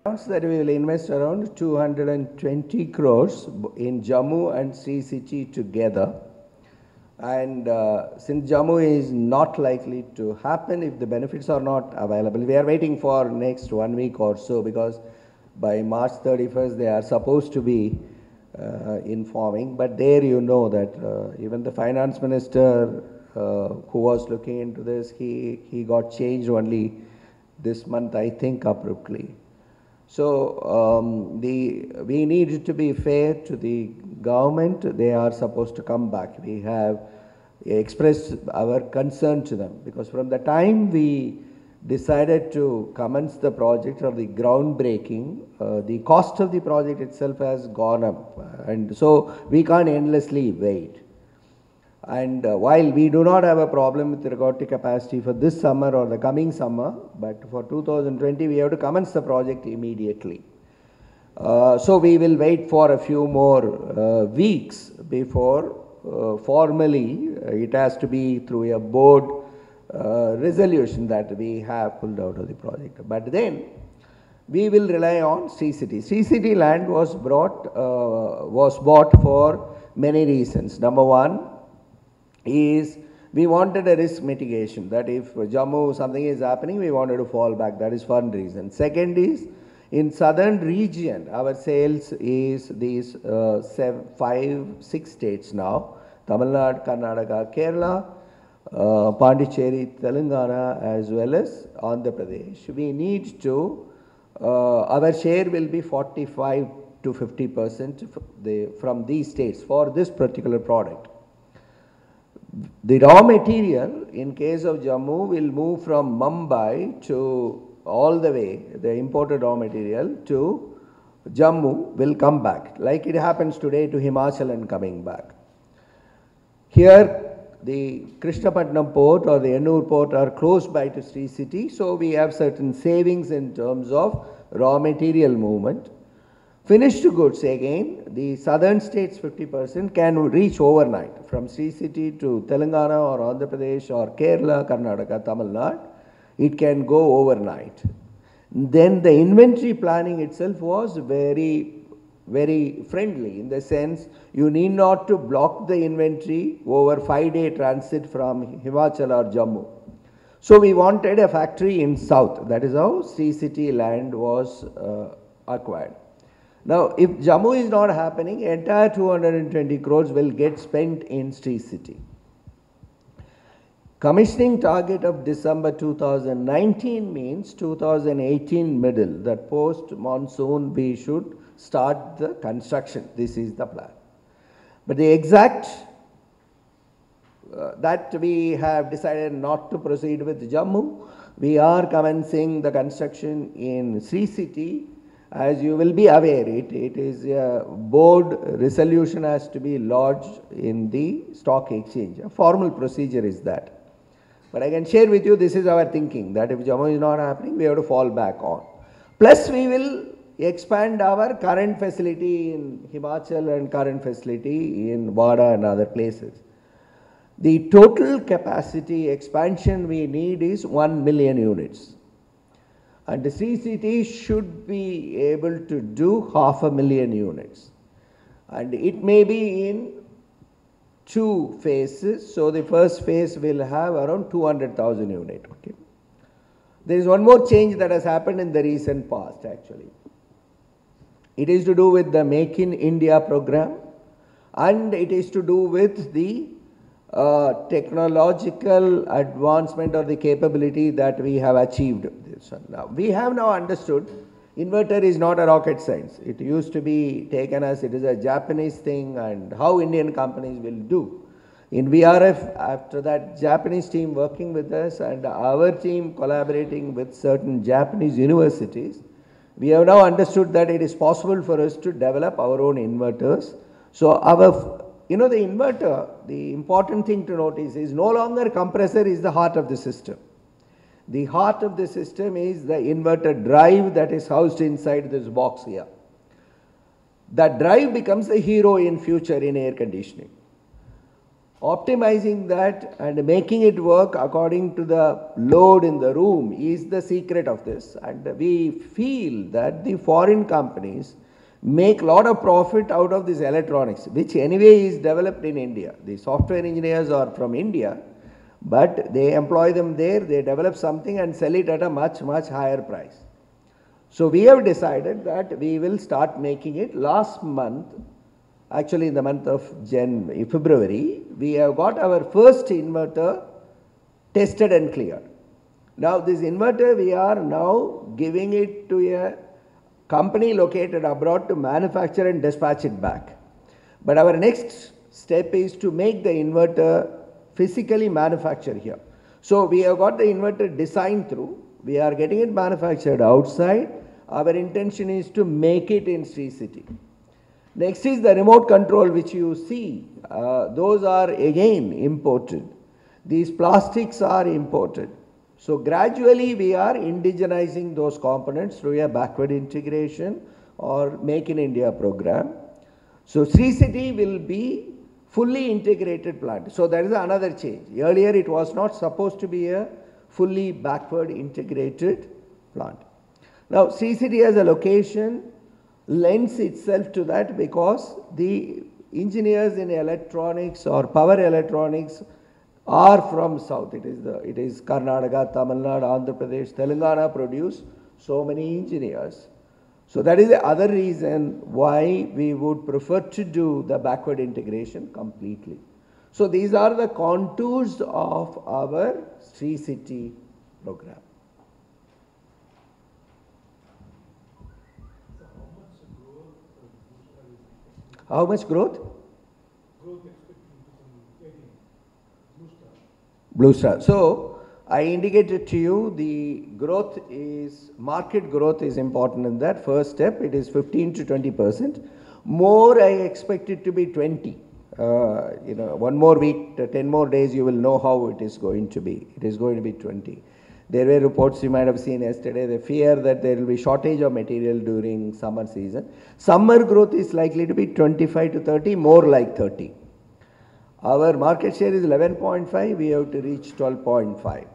announced that we will invest around 220 crores in Jammu and Sri City together. And since Jammu is not likely to happen if the benefits are not available, we are waiting for next 1 week or so, because by March 31st they are supposed to be informing. But there you know that even the finance minister who was looking into this, he got changed only this month, I think, abruptly. So we need to be fair to the government. They are supposed to come back. We have expressed our concern to them, because from the time we decided to commence the project or the groundbreaking, the cost of the project itself has gone up, and so we can't endlessly wait. And while we do not have a problem with regard to capacity for this summer or the coming summer, but for 2020 we have to commence the project immediately. So we will wait for a few more weeks before formally it has to be through a board resolution that we have pulled out of the project. But then we will rely on Sri City. Sri City land was bought for many reasons. Number one is we wanted a risk mitigation, that if Jammu something is happening, we wanted to fall back. That is one reason. Second is, in southern region, our sales is these 5-6 states now: Tamil Nadu, Karnataka, Kerala, Pondicherry, Telangana, as well as Andhra Pradesh. We need to, our share will be 45 to 50% from these states for this particular product. The raw material in case of Jammu will move from Mumbai to all the way, the imported raw material to Jammu will come back, like it happens today to Himachal and coming back. Here the Krishnapatnam port or the Ennur port are close by to Sri City, so we have certain savings in terms of raw material movement. Finished goods, again, the southern states 50% can reach overnight from Sri City to Telangana or Andhra Pradesh or Kerala, Karnataka, Tamil Nadu. It can go overnight. Then the inventory planning itself was very, very friendly, in the sense you need not to block the inventory over 5-day transit from Himachal or Jammu. So we wanted a factory in south. That is how Sri City land was acquired. Now, if Jammu is not happening, entire 220 crores will get spent in Sri City. Commissioning target of December 2019 means 2018 middle, that post monsoon we should start the construction. This is the plan. But the exact that we have decided not to proceed with Jammu. We are commencing the construction in Sri City. As you will be aware, it is a board resolution has to be lodged in the stock exchange. A formal procedure is that. But I can share with you, this is our thinking, that if Jammu is not happening, we have to fall back on. Plus we will expand our current facility in Himachal and current facility in Wada and other places. The total capacity expansion we need is 1 million units. And the Sri City should be able to do 500,000 units. And it may be in 2 phases. So the first phase will have around 200,000 units. Okay. There is one more change that has happened in the recent past, actually. It is to do with the Make in India program, and it is to do with the technological advancement or the capability that we have achieved. Now, we have now understood inverter is not a rocket science. It used to be taken as it is a Japanese thing, and how Indian companies will do. In VRF, after that Japanese team working with us and our team collaborating with certain Japanese universities, we have now understood that it is possible for us to develop our own inverters. So our, the inverter, the important thing to notice is no longer compressor is the heart of the system. The heart of the system is the inverter drive that is housed inside this box here. That drive becomes the hero in future in air conditioning. Optimizing that and making it work according to the load in the room is the secret of this. And we feel that the foreign companies make a lot of profit out of this electronics, which anyway is developed in India. The software engineers are from India, but they employ them there, they develop something and sell it at a much, much higher price. So we have decided that we will start making it. Last month, actually in the month of February, we have got our first inverter tested and cleared. Now this inverter, we are now giving it to a company located abroad to manufacture and dispatch it back. But our next step is to make the inverter physically manufactured here. So we have got the inverter designed through, we are getting it manufactured outside. Our intention is to make it in Sri City. Next is the remote control which you see. Those are again imported. These plastics are imported. So gradually we are indigenizing those components through a backward integration or Make in India program. So Sri City will be fully integrated plant. So that is another change. Earlier it was not supposed to be a fully backward integrated plant. Now Sri City as a location lends itself to that because the engineers in electronics or power electronics are from south. It is Karnataka, Tamil Nadu, Andhra Pradesh, Telangana produce so many engineers. So that is the other reason why we would prefer to do the backward integration completely. So these are the contours of our Sri City program. How much growth? Growth expected in 2018. Blue Star. So I indicated to you the growth is, market growth is important in that first step. It is 15 to 20%. More I expect it to be 20. One more week, 10 more days, you will know how it is going to be. It is going to be 20. There were reports you might have seen yesterday, the fear that there will be shortage of material during summer season. Summer growth is likely to be 25 to 30, more like 30. Our market share is 11.5, we have to reach 12.5,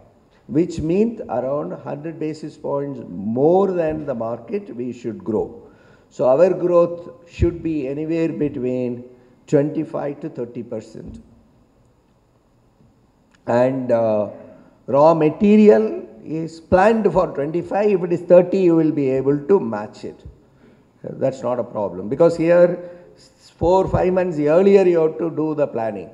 which means around 100 basis points more than the market we should grow. So our growth should be anywhere between 25 to 30%. And raw material is planned for 25. If it is 30, you will be able to match it. That's not a problem, because here 4 or 5 months earlier you have to do the planning.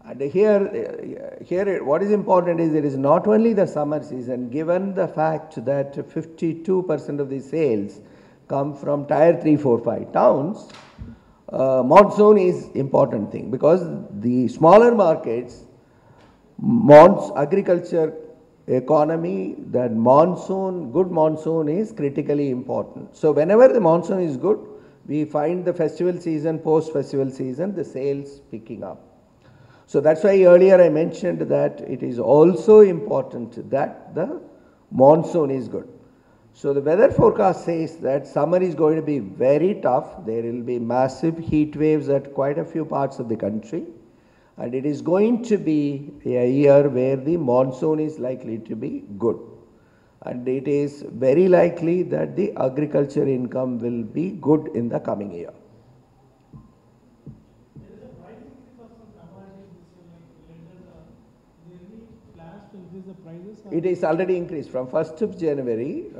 And here what is important is it is not only the summer season, given the fact that 52% of the sales come from tier 3, 4, 5 towns. Monsoon is important thing, because the smaller markets, agriculture economy, that good monsoon is critically important. So whenever the monsoon is good, we find the festival season, post-festival season, the sales picking up. So that's why earlier I mentioned that it is also important that the monsoon is good. So the weather forecast says that summer is going to be very tough. There will be massive heat waves at quite a few parts of the country. And it is going to be a year where the monsoon is likely to be good. And it is very likely that the agriculture income will be good in the coming year. There is a price increase of some commodities this year, like there any plans to increase the prices? It is already increased from 1st of January.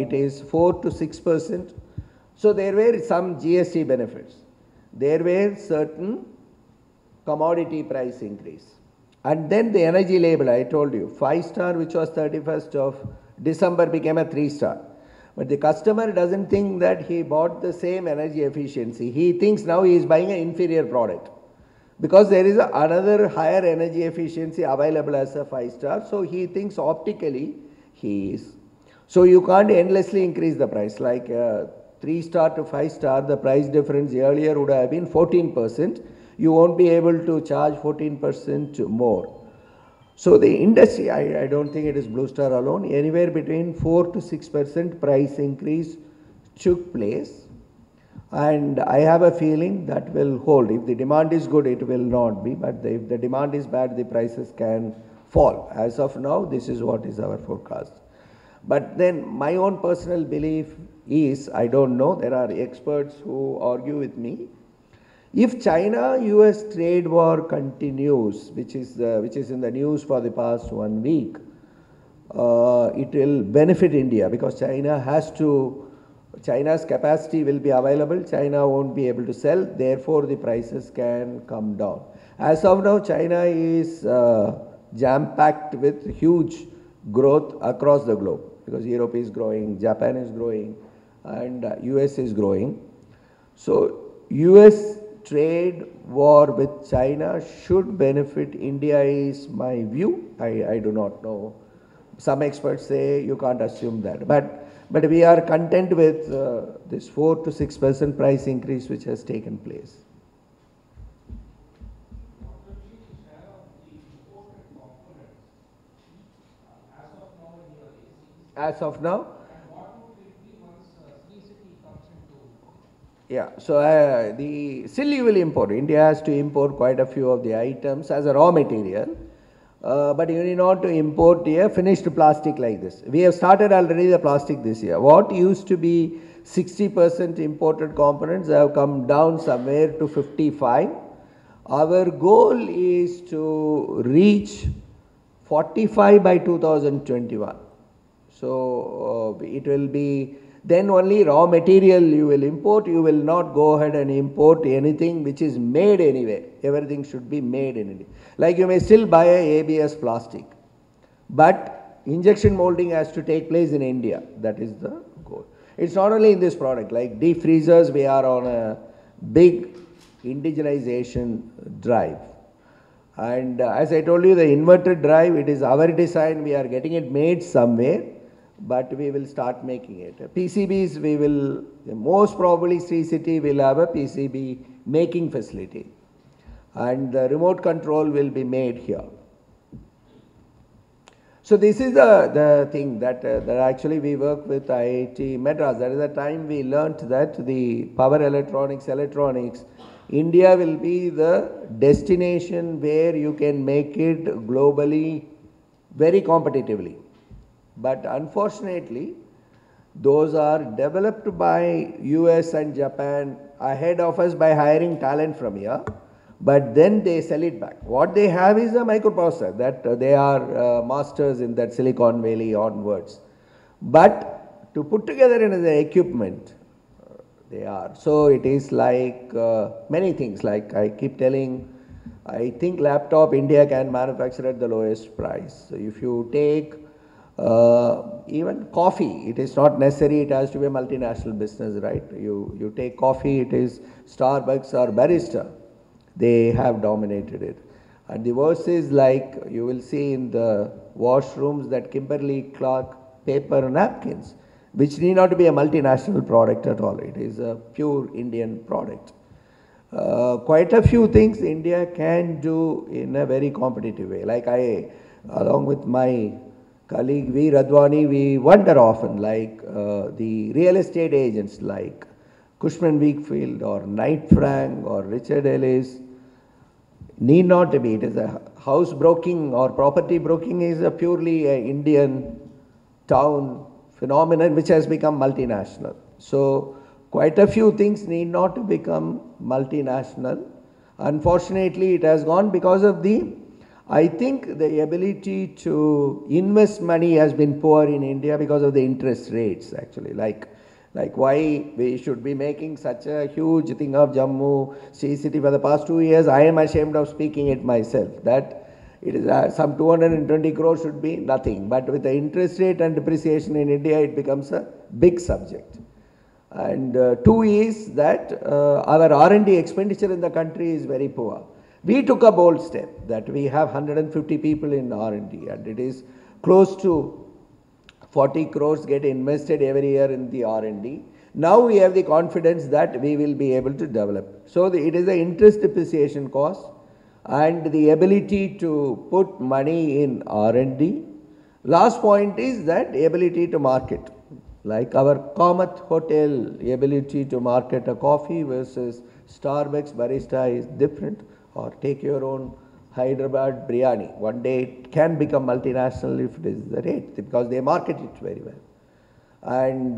It is 4 to 6%. So there were some GST benefits. There were certain commodity price increase. And then the energy label, I told you, 5-star, which was 31st of December, became a 3-star. But the customer doesn't think that he bought the same energy efficiency. He thinks now he is buying an inferior product, because there is another higher energy efficiency available as a 5-star. So he thinks optically he is. So you can't endlessly increase the price. Like 3-star to 5-star, the price difference earlier would have been 14%. You won't be able to charge 14% more. So the industry, I don't think it is Blue Star alone, anywhere between 4 to 6% price increase took place. And I have a feeling that will hold. If the demand is good, it will not be, but if the demand is bad, the prices can fall. As of now, this is what is our forecast. But then my own personal belief is, I don't know, there are experts who argue with me. If China-US trade war continues, which is in the news for the past 1 week, it will benefit India because China's capacity will be available, China won't be able to sell, therefore the prices can come down. As of now, China is jam-packed with huge growth across the globe because Europe is growing, Japan is growing, and US is growing. So US trade war with China should benefit India is my view. I do not know. Some experts say you can't assume that. But we are content with this 4 to 6% price increase which has taken place. As of now? Yeah, so still you will import. India has to import quite a few of the items as a raw material. But you need not to import a finished plastic like this. We have started already the plastic this year. What used to be 60% imported components have come down somewhere to 55. Our goal is to reach 45 by 2021. So it will be then only raw material you will import. You will not go ahead and import anything which is made anywhere. Everything should be made in India. Like you may still buy a ABS plastic, but injection molding has to take place in India. That is the goal. It's not only in this product, like deep freezers, we are on a big indigenization drive. And as I told you, the inverted drive, it is our design, we are getting it made somewhere, but we will start making it. PCBs, we will, most probably Sri City will have a PCB making facility. And the remote control will be made here. So this is the thing that actually we work with IIT Madras. That is the time we learnt that the power electronics, India will be the destination where you can make it globally very competitively. But unfortunately, those are developed by US and Japan ahead of us by hiring talent from here. But then they sell it back. What they have is a microprocessor that they are masters in that Silicon Valley onwards. But to put together another equipment, they are. So it is like many things, like I keep telling, I think laptop India can manufacture at the lowest price. So if you take even coffee, it is not necessary, it has to be a multinational business, right? You take coffee, it is Starbucks or Barista. They have dominated it. And the worst is, like you will see in the washrooms, that Kimberly-Clark paper napkins, which need not to be a multinational product at all. It is a pure Indian product. Quite a few things India can do in a very competitive way. Like along with my colleague V. Radwani, we wonder often, like the real estate agents like Cushman Wakefield or Knight Frank or Richard Ellis need not to be. It is a house broking or property broking is a purely Indian town phenomenon which has become multinational. So quite a few things need not to become multinational. Unfortunately, it has gone because of I think the ability to invest money has been poor in India because of the interest rates actually. Like why we should be making such a huge thing of Jammu, Sri City for the past 2 years. I am ashamed of speaking it myself, that it is some 220 crores should be nothing. But with the interest rate and depreciation in India, it becomes a big subject. And two is that our R&D expenditure in the country is very poor. We took a bold step that we have 150 people in R&D, and it is close to 40 crores get invested every year in the R&D. Now we have the confidence that we will be able to develop. So it is the interest depreciation cost and the ability to put money in R&D. Last point is that ability to market. Like our Kamath Hotel ability to market a coffee versus Starbucks barista is different. Or take your own Hyderabad biryani. One day it can become multinational if it is the rate, because they market it very well. And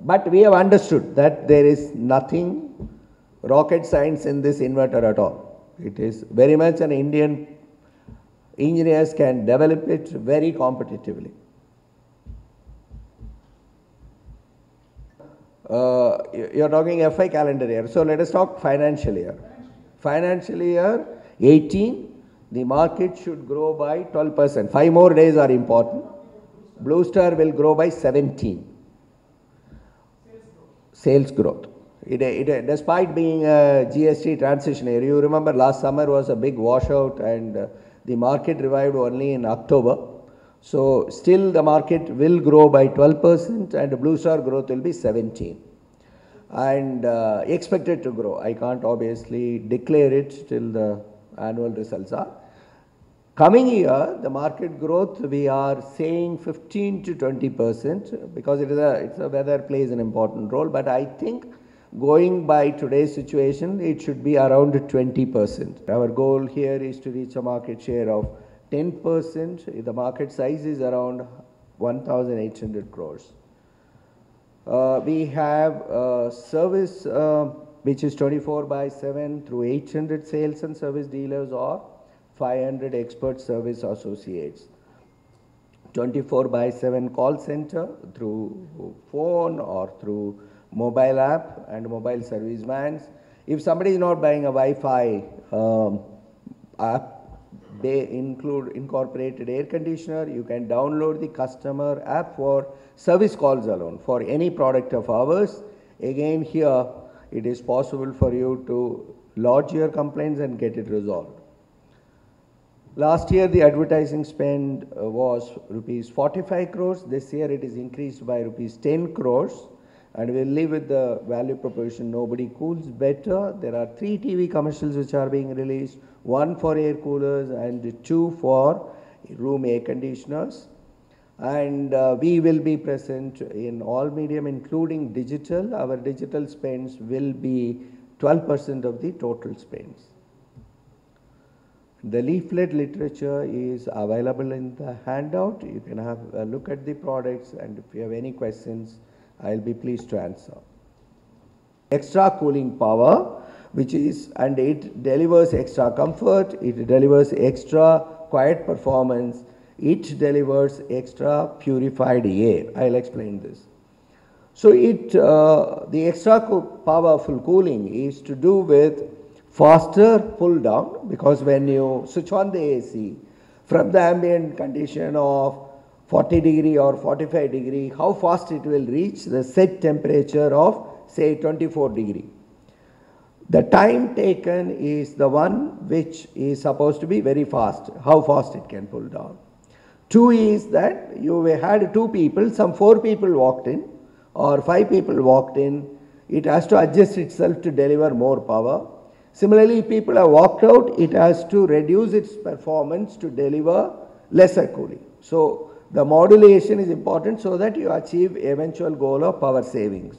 but we have understood that there is nothing rocket science in this inverter at all. It is very much an Indian engineers can develop it very competitively. You're talking FI calendar year. So let us talk financial year. Financial year 18, the market should grow by 12%. 5 more days are important. Blue Star will grow by 17. Sales growth. Despite being a GST transition year, you remember last summer was a big washout and the market revived only in October. So still the market will grow by 12% and Blue Star growth will be 17. And expected to grow. I can't obviously declare it till the annual results are. Coming year, the market growth we are saying 15 to 20%, because it's a weather plays an important role. But I think going by today's situation, it should be around 20%. Our goal here is to reach a market share of 10%. The market size is around 1,800 crores. We have service which is 24/7 through 800 sales and service dealers or 500 expert service associates. 24/7 call center through phone or through mobile app and mobile service vans. If somebody is not buying a Wi-Fi app, they include incorporated air conditioner. You can download the customer app for service calls alone for any product of ours. Again here it is possible for you to lodge your complaints and get it resolved. Last year the advertising spend was rupees 45 crores. This year it is increased by rupees 10 crores. And we'll live with the value proposition, nobody cools better. There are 3 TV commercials which are being released, 1 for air coolers and 2 for room air conditioners. And we will be present in all medium, including digital. Our digital spends will be 12% of the total spends. The leaflet literature is available in the handout. You can have a look at the products, and if you have any questions, I'll be pleased to answer. Extra cooling power, which is, and it delivers extra comfort, it delivers extra quiet performance, it delivers extra purified air. I'll explain this. So the extra powerful cooling is to do with faster pull down, because when you switch on the AC from the ambient condition of 40 degree or 45 degree, how fast it will reach the set temperature of say 24 degree. The time taken is the one which is supposed to be very fast, how fast it can pull down. 2 is that you had 2 people, some 4 people walked in or 5 people walked in, it has to adjust itself to deliver more power. Similarly, if people have walked out, it has to reduce its performance to deliver lesser cooling. So the modulation is important so that you achieve eventual goal of power savings.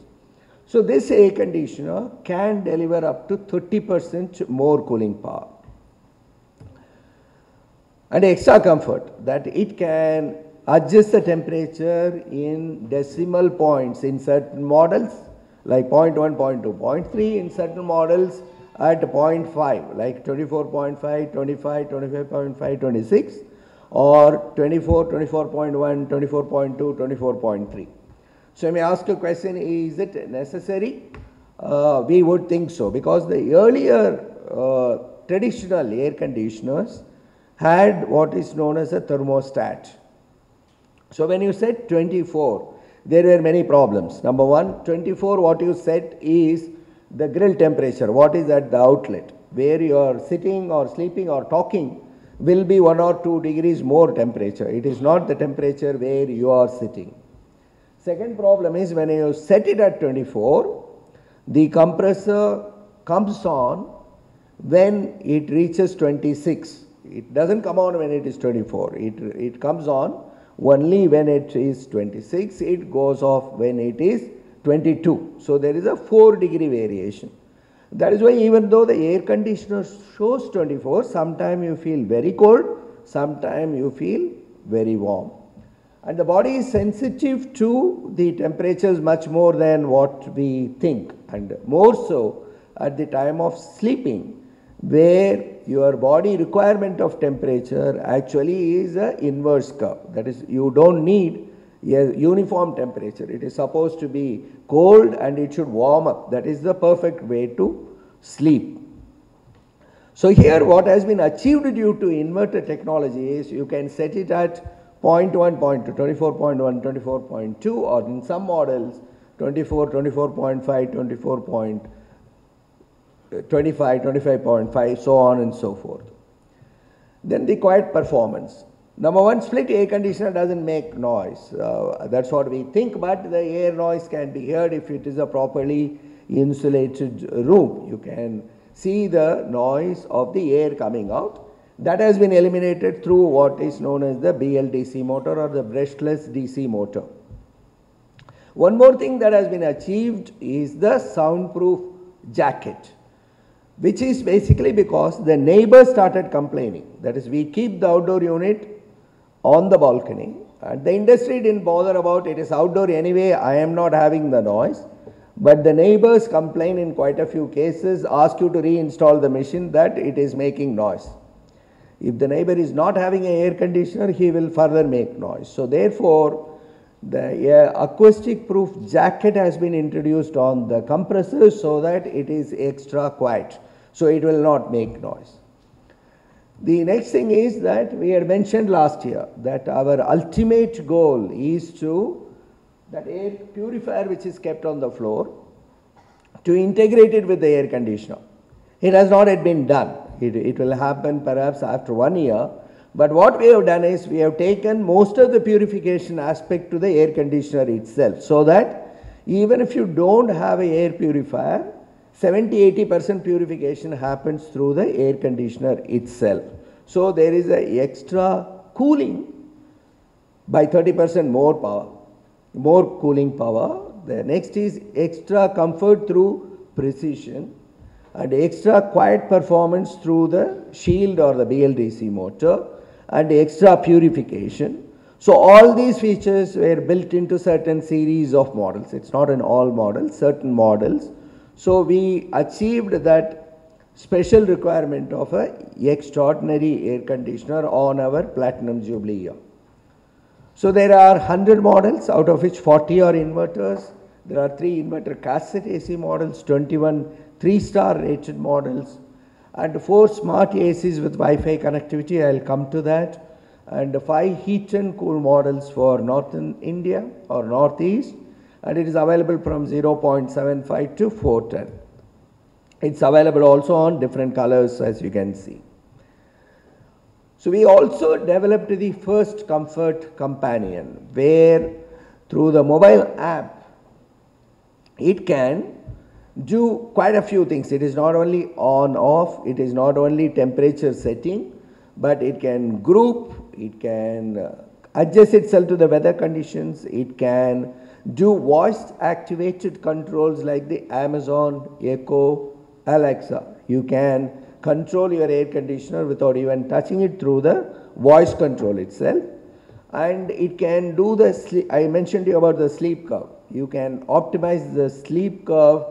So this air conditioner can deliver up to 30% more cooling power. And extra comfort, that it can adjust the temperature in decimal points in certain models like 0.1, 0.2, 0.3, in certain models at 0.5 like 24.5, 25, 25.5, 26. Or 24, 24.1, 24.2, 24.3. So you may ask a question, is it necessary? We would think so, because the earlier traditional air conditioners had what is known as a thermostat. So when you said 24, there were many problems. Number one, 24 what you set is the grill temperature, what is at the outlet, where you are sitting or sleeping or talking will be 1 or 2 degrees more temperature. It is not the temperature where you are sitting. Second problem is when you set it at 24, the compressor comes on when it reaches 26. It doesn't come on when it is 24. It comes on Only when it is 26, it goes off when it is 22. So there is a 4-degree variation. That is why even though the air conditioner shows 24, sometimes you feel very cold, sometimes you feel very warm. And the body is sensitive to the temperatures much more than what we think, and more so at the time of sleeping, where your body requirement of temperature actually is an inverse curve. That is, you don't need a uniform temperature. It is supposed to be cold and it should warm up. That is the perfect way to sleep. So here what has been achieved due to inverter technology is you can set it at 0.1, 0.2, 24.1, 24.2, or in some models 24, 24.5, 24. 25, 25.5, so on and so forth. Then the quiet performance. Number one, split air conditioner doesn't make noise. That's what we think, but the air noise can be heard if it is a properly insulated room. You can see the noise of the air coming out. That has been eliminated through what is known as the BLDC motor or the brushless DC motor. One more thing that has been achieved is the soundproof jacket, which is basically because the neighbors started complaining. That is, we keep the outdoor unit on the balcony and the industry didn't bother about it. Is outdoor anyway, I am not having the noise. But the neighbors complain in quite a few cases, ask you to reinstall the machine, that it is making noise. If the neighbor is not having an air conditioner, he will further make noise. So therefore, the acoustic proof jacket has been introduced on the compressors so that it is extra quiet. So it will not make noise. The next thing is that we had mentioned last year that our ultimate goal is to, that air purifier which is kept on the floor, to integrate it with the air conditioner. It has not yet been done. It will happen perhaps after 1 year. But what we have done is we have taken most of the purification aspect to the air conditioner itself, so that even if you don't have an air purifier, 70-80% purification happens through the air conditioner itself. So there is an extra cooling by 30% more power, more cooling power. The next is extra comfort through precision and extra quiet performance through the shield or the BLDC motor and extra purification. So all these features were built into certain series of models. It's not in all models, certain models. So we achieved that special requirement of an extraordinary air conditioner on our Platinum Jubilee year. So there are 100 models, out of which 40 are inverters. There are 3 inverter cassette AC models, 21 3-star rated models, and 4 smart ACs with Wi-Fi connectivity. I'll come to that. And 5 heat and cool models for Northern India or Northeast. And it is available from 0.75 to 410. It's available also on different colors, as you can see. So we also developed the first comfort companion, where through the mobile app, it can do quite a few things. It is not only on off, it is not only temperature setting, but it can group, it can adjust itself to the weather conditions, it can do voice activated controls like the Amazon Echo, Alexa. You can control your air conditioner without even touching it through the voice control itself. And it can do the sleep. I mentioned to you about the sleep curve. You can optimize the sleep curve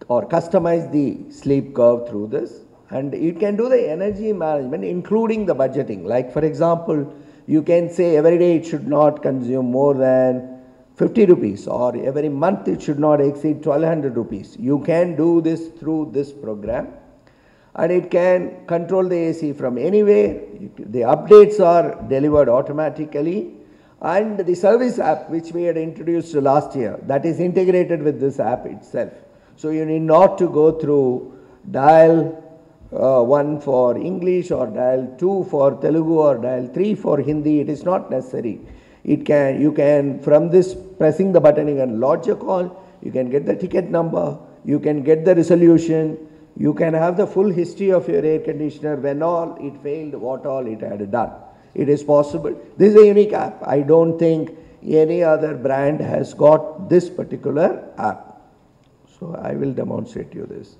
or customize the sleep curve through this. And you can do the energy management, including the budgeting. Like for example, you can say every day it should not consume more than 50 rupees, or every month it should not exceed 1200 rupees. You can do this through this program, and it can control the AC from anywhere. The updates are delivered automatically, and the service app which we had introduced last year, that is integrated with this app itself. So you need not to go through dial 1 for English or dial 2 for Telugu or dial 3 for Hindi. It is not necessary. You can from this pressing the button, you can lodge a call, you can get the ticket number, you can get the resolution, you can have the full history of your air conditioner, when all it failed, what all it had done. it is possible. This is a unique app. I don't think any other brand has got this particular app. So I will demonstrate you this.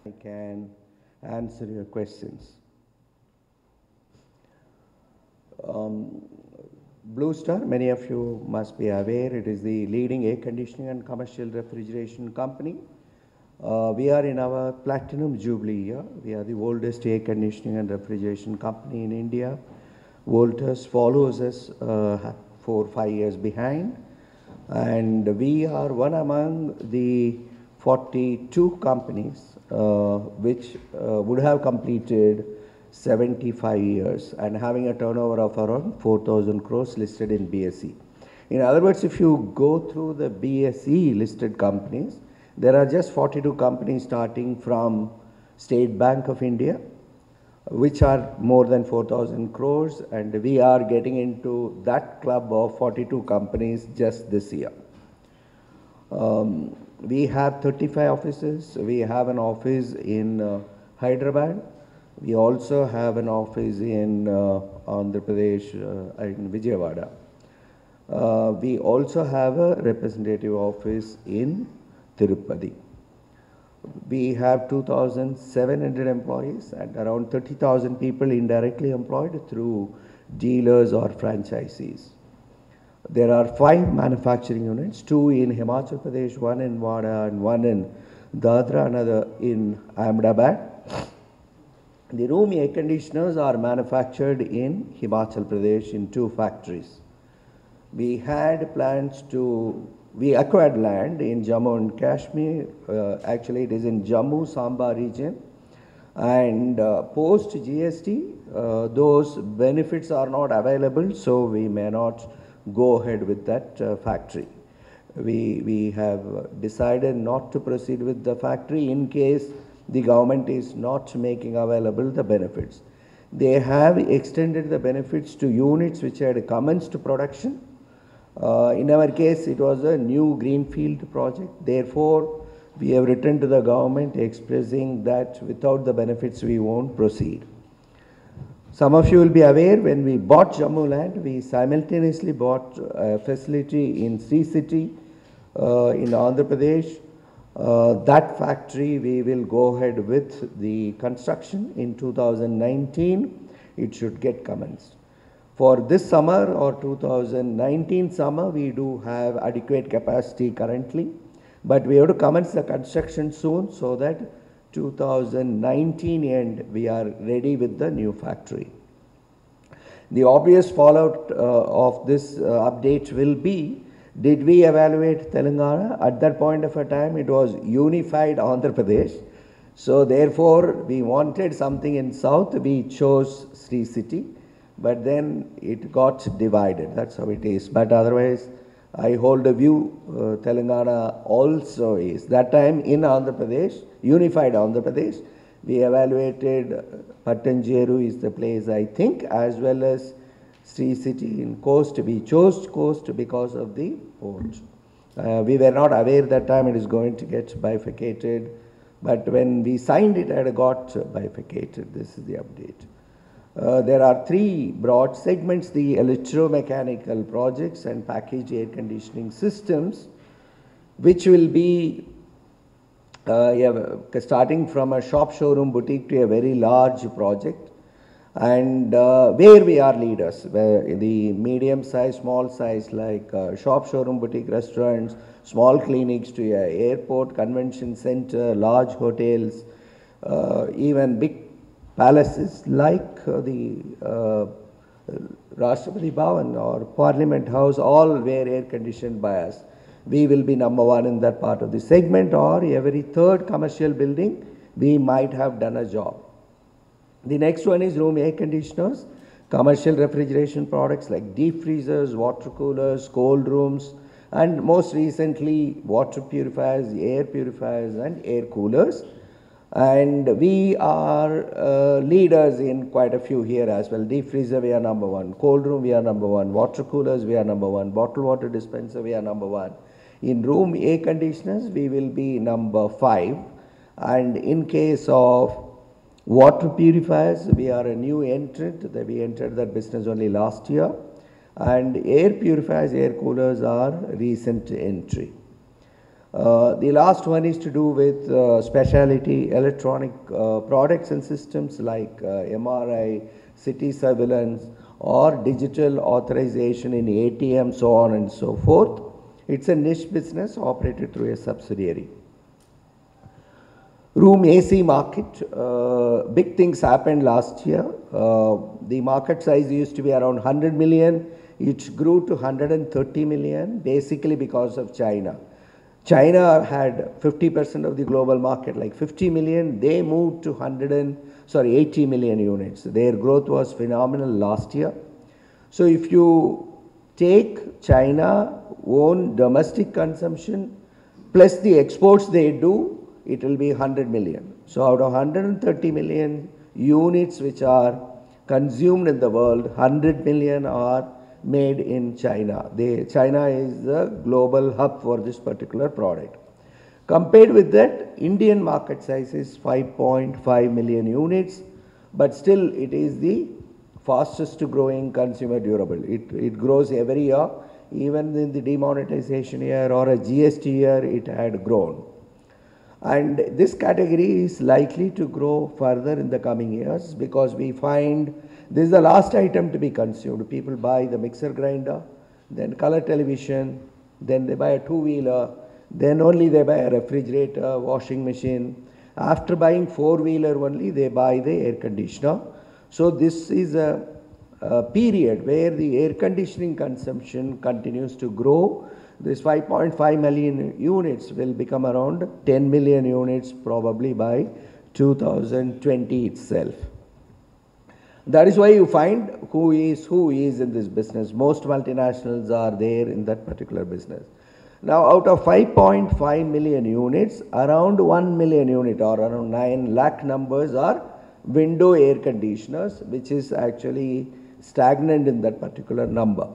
I can answer your questions. Blue Star, many of you must be aware, it is the leading air conditioning and commercial refrigeration company. We are in our platinum jubilee year. We are the oldest air conditioning and refrigeration company in India. Voltas follows us 4-5 years behind, and we are one among the 42 companies which would have completed 75 years and having a turnover of around 4,000 crores listed in BSE. In other words, if you go through the BSE listed companies, there are just 42 companies starting from State Bank of India, which are more than 4,000 crores, and we are getting into that club of 42 companies just this year. We have 35 offices. We have an office in Hyderabad. We also have an office in Andhra Pradesh, in Vijayawada. We also have a representative office in Tirupati. We have 2,700 employees and around 30,000 people indirectly employed through dealers or franchisees. There are 5 manufacturing units, 2 in Himachal Pradesh, 1 in Wada and 1 in Dadra, another in Ahmedabad. The room air conditioners are manufactured in Himachal Pradesh in 2 factories. We had plans we acquired land in Jammu and Kashmir. Actually, it is in Jammu Samba region. And post GST, those benefits are not available, so we may not go ahead with that factory. We have decided not to proceed with the factory in case the government is not making available the benefits. They have extended the benefits to units which had commenced production. In our case, it was a new greenfield project. Therefore, we have written to the government expressing that without the benefits, we won't proceed. Some of you will be aware, when we bought Jammu land, we simultaneously bought a facility in Sri City in Andhra Pradesh. That factory, we will go ahead with the construction in 2019. It should get commenced. For this summer or 2019 summer, we do have adequate capacity currently, but we have to commence the construction soon so that 2019 end we are ready with the new factory. The obvious fallout of this update will be, did we evaluate Telangana? At that point of a time, it was unified Andhra Pradesh. So therefore, we wanted something in south. We chose Sri City, but then it got divided. That's how it is. But otherwise, I hold a view, Telangana also is. That time in Andhra Pradesh, unified Andhra Pradesh, we evaluated Pattancheru is the place, I think, as well as Sri City in coast. We chose coast because of the port. We were not aware that time it is going to get bifurcated, but when we signed it, it got bifurcated. This is the update. There are 3 broad segments: the electromechanical projects and packaged air conditioning systems, which will be starting from a shop, showroom, boutique to a very large project, and where we are leaders, where the medium size, small size, like shop, showroom, boutique, restaurants, small clinics to airport, convention center, large hotels, even big palaces like the Rashtrapati Bhavan or Parliament House, all were air conditioned by us. We will be number 1 in that part of the segment, or every 3rd commercial building we might have done a job. The next one is room air conditioners, commercial refrigeration products like deep freezers, water coolers, cold rooms, and most recently water purifiers, air purifiers and air coolers. And we are leaders in quite a few here as well. Deep freezer, we are number one. Cold room, we are number one. Water coolers, we are number one. Bottled water dispenser, we are number one. In room air conditioners, we will be number 5. And in case of water purifiers, we are a new entrant. We entered that business only last year. And air purifiers, air coolers are recent entry. The last one is to do with specialty electronic products and systems like MRI, city surveillance, or digital authorization in ATM, so on and so forth. It's a niche business operated through a subsidiary. Room AC market, big things happened last year. The market size used to be around 100 million. It grew to 130 million, basically because of China. China had 50% of the global market, like 50 million. They moved to 80 million units. Their growth was phenomenal last year. So if you take China own domestic consumption plus the exports they do, it will be 100 million. So out of 130 million units which are consumed in the world, 100 million are made in China. China is the global hub for this particular product. Compared with that, Indian market size is 5.5 million units, but still it is the fastest growing consumer durable. It grows every year. Even in the demonetization year or a GST year, it had grown. And this category is likely to grow further in the coming years because we find this is the last item to be consumed. People buy the mixer grinder, then color television, then they buy a two-wheeler, then only they buy a refrigerator, washing machine. After buying four-wheeler only, they buy the air conditioner. So this is a period where the air conditioning consumption continues to grow. This 5.5 million units will become around 10 million units probably by 2020 itself. That is why you find who is in this business. Most multinationals are there in that particular business. Now out of 5.5 million units, around 1 million unit or around 9 lakh numbers are window air conditioners, which is actually stagnant in that particular number.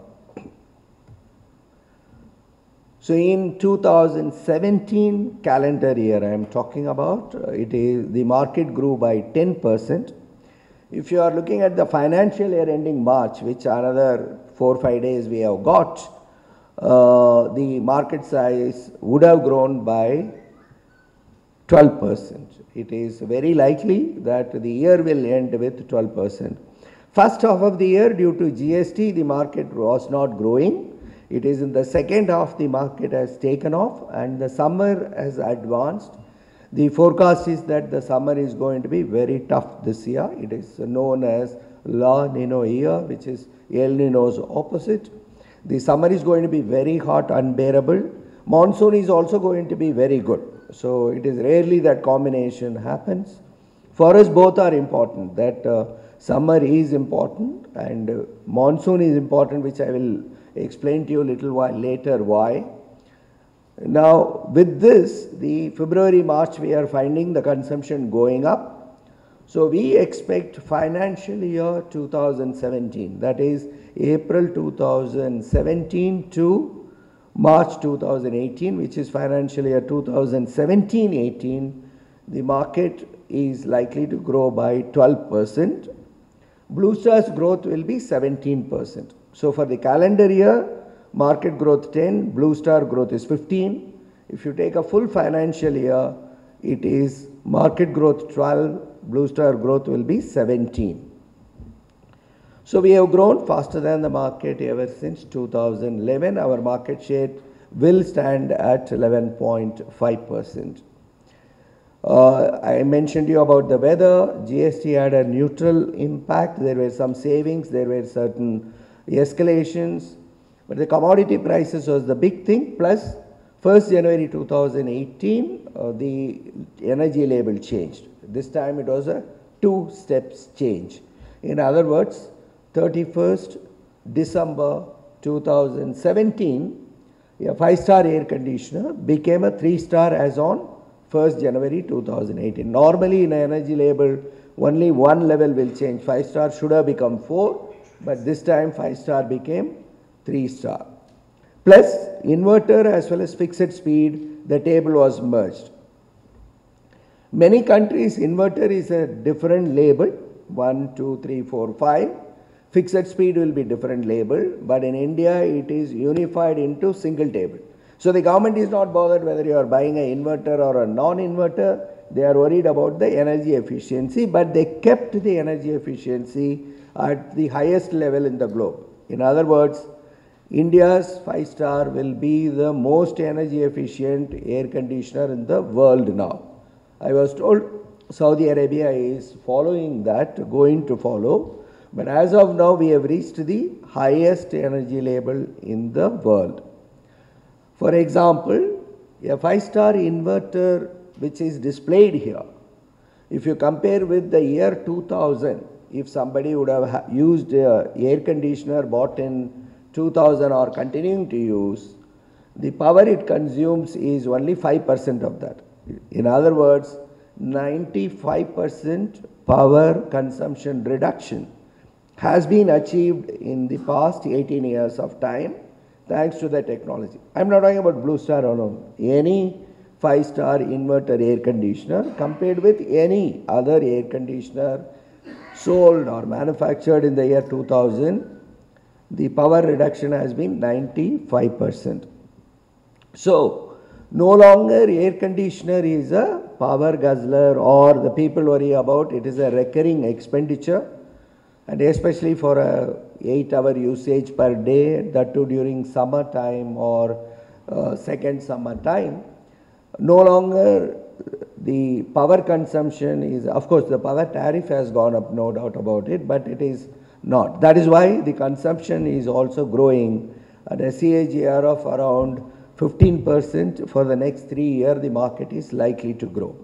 So in 2017 calendar year I am talking about, the market grew by 10%. If you are looking at the financial year ending March, which another 4 or 5 days we have got, the market size would have grown by 12%. It is very likely that the year will end with 12%. First half of the year, due to GST, the market was not growing. It is in the second half the market has taken off and the summer has advanced. The forecast is that the summer is going to be very tough this year. It is known as La Nino year, which is El Nino's opposite. The summer is going to be very hot, unbearable. Monsoon is also going to be very good. So it is rarely that combination happens. For us both are important. That summer is important and monsoon is important, which I will explain to you a little while later why. Now with this, the February, March, we are finding the consumption going up. So we expect financial year 2017, that is April 2017 to March 2018, which is financial year 2017-18, the market is likely to grow by 12%. Blue Star's growth will be 17%. So for the calendar year, market growth 10, Blue Star growth is 15. If you take a full financial year, it is market growth 12, Blue Star growth will be 17. So we have grown faster than the market ever since 2011. Our market share will stand at 11.5%. I mentioned you about the weather. GST had a neutral impact. There were some savings, there were certain escalations, but the commodity prices was the big thing. Plus 1st January 2018, the energy label changed. This time it was a 2 steps change. In other words, 31st December 2017, a 5-star air conditioner became a 3-star as on 1st January 2018. Normally in energy label, only one level will change. 5-star should have become 4, but this time 5-star became 3-star. Plus inverter as well as fixed speed, the table was merged. Many countries, inverter is a different label, 1, 2, 3, 4, 5. Fixed speed will be different label, but in India it is unified into single table. So the government is not bothered whether you are buying an inverter or a non-inverter. They are worried about the energy efficiency, but they kept the energy efficiency at the highest level in the globe. In other words, India's 5-star will be the most energy efficient air conditioner in the world now. I was told Saudi Arabia is following that, going to follow, but as of now we have reached the highest energy label in the world. For example, a 5-star inverter which is displayed here, if you compare with the year 2000, if somebody would have used an air conditioner bought in 2000 or continuing to use, the power it consumes is only 5% of that. In other words, 95% power consumption reduction has been achieved in the past 18 years of time thanks to the technology. I am not talking about Blue Star alone. Any 5-star inverter air conditioner compared with any other air conditioner sold or manufactured in the year 2000, the power reduction has been 95%. So, no longer air conditioner is a power guzzler or the people worry about it is a recurring expenditure, and especially for a 8-hour usage per day, that too during summer time or second summer time. No longer the power consumption is, of course the power tariff has gone up, no doubt about it, but it is not. That is why the consumption is also growing at a CAGR of around 15% for the next 3 years. The market is likely to grow.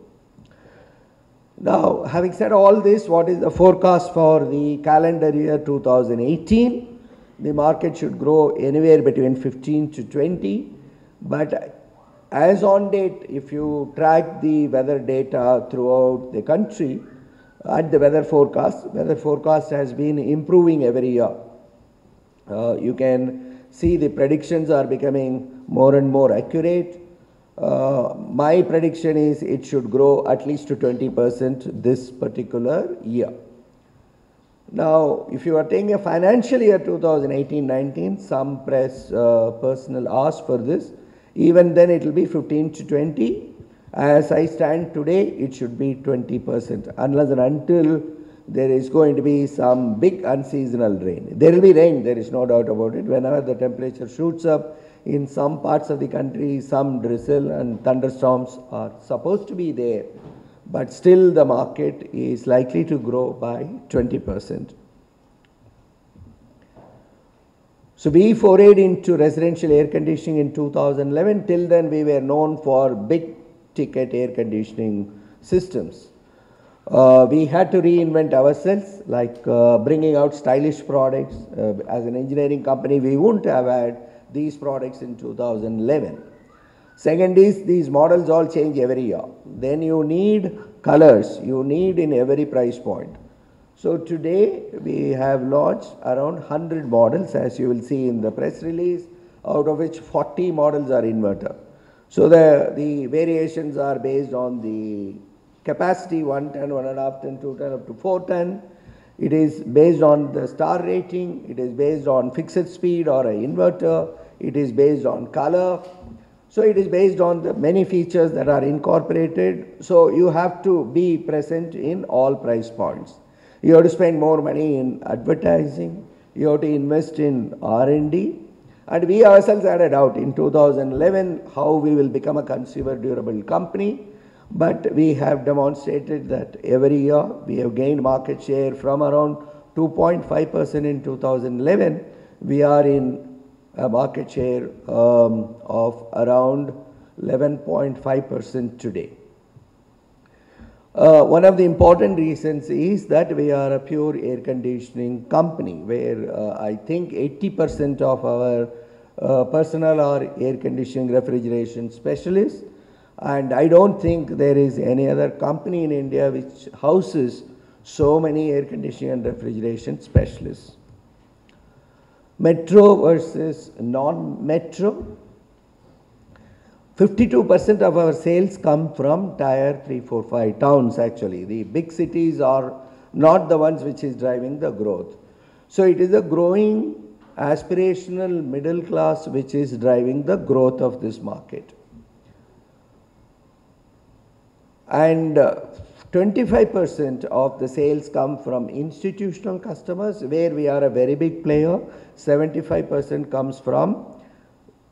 Now, having said all this, what is the forecast for the calendar year 2018? The market should grow anywhere between 15 to 20, but as on date, if you track the weather data throughout the country at the weather forecast has been improving every year. You can see the predictions are becoming more and more accurate. My prediction is it should grow at least to 20% this particular year. Now, if you are taking a financial year 2018-19, some press personnel asked for this. Even then it will be 15 to 20. As I stand today, it should be 20%, unless and until there is going to be some big unseasonal rain. There will be rain, there is no doubt about it. Whenever the temperature shoots up, in some parts of the country, some drizzle and thunderstorms are supposed to be there, but still the market is likely to grow by 20%. So we forayed into residential air conditioning in 2011. Till then we were known for big ticket air conditioning systems. We had to reinvent ourselves, like bringing out stylish products. As an engineering company, we wouldn't have had these products in 2011. Second is, these models all change every year. Then you need colors, you need in every price point. So today we have launched around 100 models, as you will see in the press release, out of which 40 models are inverter. So the variations are based on the capacity, 1 ton, 1.5 ton, 2 ton, up to 4 ton. It is based on the star rating, it is based on fixed speed or an inverter, it is based on color. So it is based on the many features that are incorporated. So you have to be present in all price points. You have to spend more money in advertising, you have to invest in R&D, and we ourselves had a doubt in 2011 how we will become a consumer durable company, but we have demonstrated that every year we have gained market share from around 2.5% in 2011, we are in a market share of around 11.5% today. One of the important reasons is that we are a pure air conditioning company, where I think 80% of our personnel are air conditioning refrigeration specialists. And I don't think there is any other company in India which houses so many air conditioning and refrigeration specialists. Metro versus non-metro. 52% of our sales come from tier 3, 4, 5 towns actually. The big cities are not the ones which is driving the growth. So it is a growing aspirational middle class which is driving the growth of this market. And 25% of the sales come from institutional customers, where we are a very big player. 75% comes from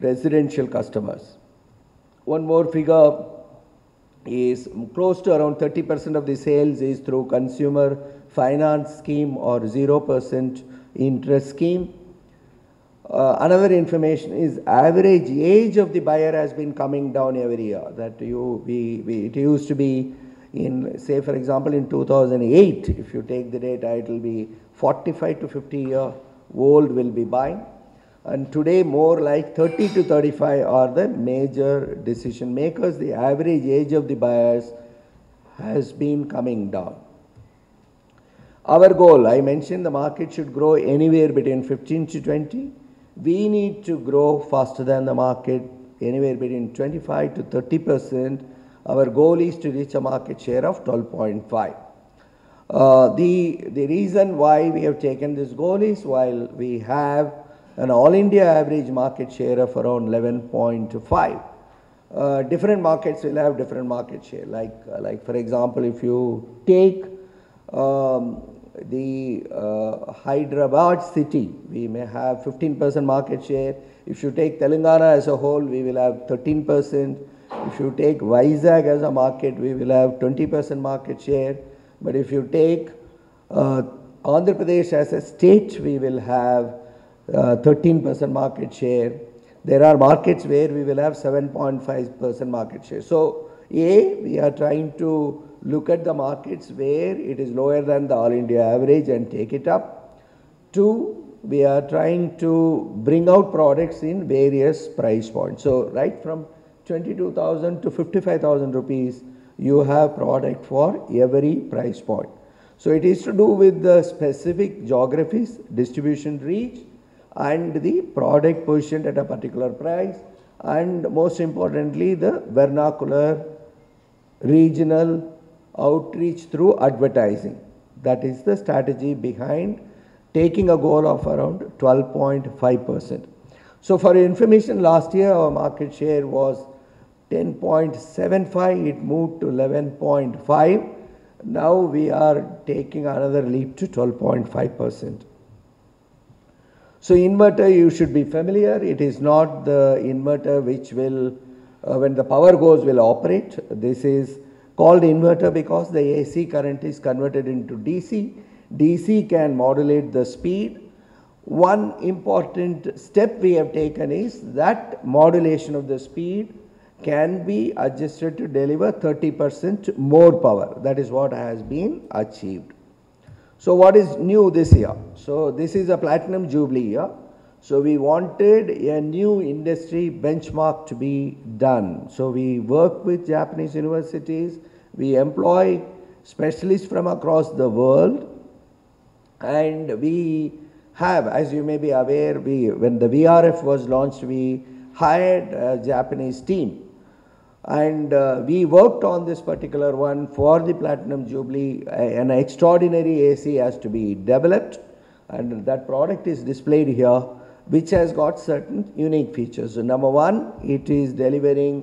residential customers. One more figure is close to around 30% of the sales is through consumer finance scheme or 0% interest scheme. Another information is average age of the buyer has been coming down every year. That it used to be in, say for example, in 2008, if you take the data, it will be 45 to 50 year old will be buying. And today more like 30 to 35 are the major decision makers. The average age of the buyers has been coming down. Our goal, I mentioned the market should grow anywhere between 15 to 20. We need to grow faster than the market, anywhere between 25 to 30%. Our goal is to reach a market share of 12.5. The reason why we have taken this goal is, while we have an all India average market share of around 11.5, different markets will have different market share. Like for example, if you take the Hyderabad city, we may have 15% market share. If you take Telangana as a whole, we will have 13%. If you take Vizag as a market, we will have 20% market share. But if you take Andhra Pradesh as a state, we will have 13% market share. There are markets where we will have 7.5% market share. So we are trying to look at the markets where it is lower than the all India average and take it up. 2, we are trying to bring out products in various price points. So right from 22,000 to 55,000 rupees, you have product for every price point. So it is to do with the specific geographies, distribution reach, and the product positioned at a particular price, and most importantly the vernacular regional outreach through advertising. That is the strategy behind taking a goal of around 12.5%. So for information, last year our market share was 10.75, it moved to 11.5. Now we are taking another leap to 12.5%. So inverter, you should be familiar. It is not the inverter which will, when the power goes, will operate. This is called inverter because the AC current is converted into DC. DC can modulate the speed. One important step we have taken is that modulation of the speed can be adjusted to deliver 30% more power. That is what has been achieved. So what is new this year? So this is a platinum jubilee year. So we wanted a new industry benchmark to be done. So we work with Japanese universities, we employ specialists from across the world, and we have, as you may be aware, when the VRF was launched, we hired a Japanese team. And we worked on this particular one for the Platinum Jubilee. An extraordinary AC has to be developed, and that product is displayed here, which has got certain unique features. So number one, it is delivering